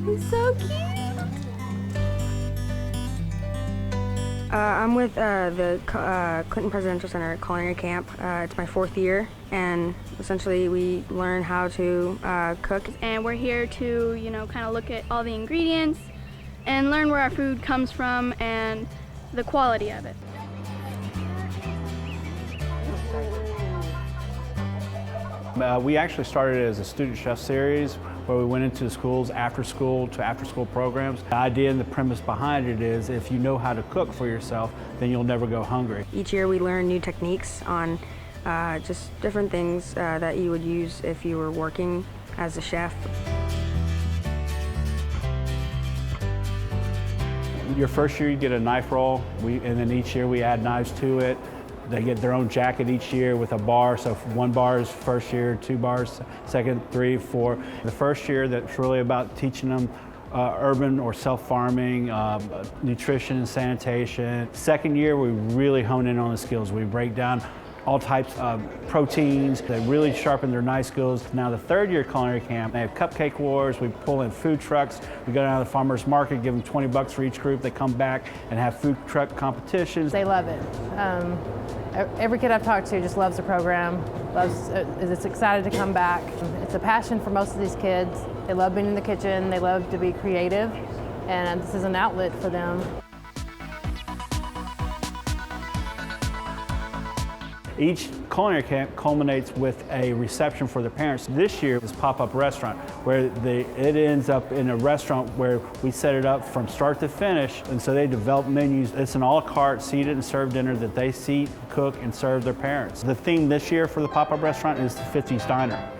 He's so cute. I'm with the Clinton Presidential Center at Culinary Camp. It's my 4th year, and essentially we learn how to cook. And we're here to, you know, kind of look at all the ingredients and learn where our food comes from and the quality of it. We actually started as a student chef series where we went into the schools after school programs. The idea and the premise behind it is if you know how to cook for yourself, then you'll never go hungry. Each year we learn new techniques on just different things that you would use if you were working as a chef. Your first year you get a knife roll, and then each year we add knives to it. They get their own jacket each year with a bar, so 1 bar is first year, 2 bars, second, 3, 4. The first year, that's really about teaching them urban or self-farming, nutrition and sanitation. Second year, we really hone in on the skills. We break down all types of proteins. They really sharpen their knife skills. Now the 3rd year culinary camp, they have cupcake wars. We pull in food trucks. We go down to the farmer's market, give them 20 bucks for each group. They come back and have food truck competitions. They love it. Every kid I've talked to just loves the program, is excited to come back. It's a passion for most of these kids. They love being in the kitchen. They love to be creative, and this is an outlet for them. Each culinary camp culminates with a reception for the parents. This year is pop-up restaurant, where it ends up in a restaurant where we set it up from start to finish, and so they develop menus. It's an a la carte, seated and served dinner that they seat, cook, and serve their parents. The theme this year for the pop-up restaurant is the 50s Diner.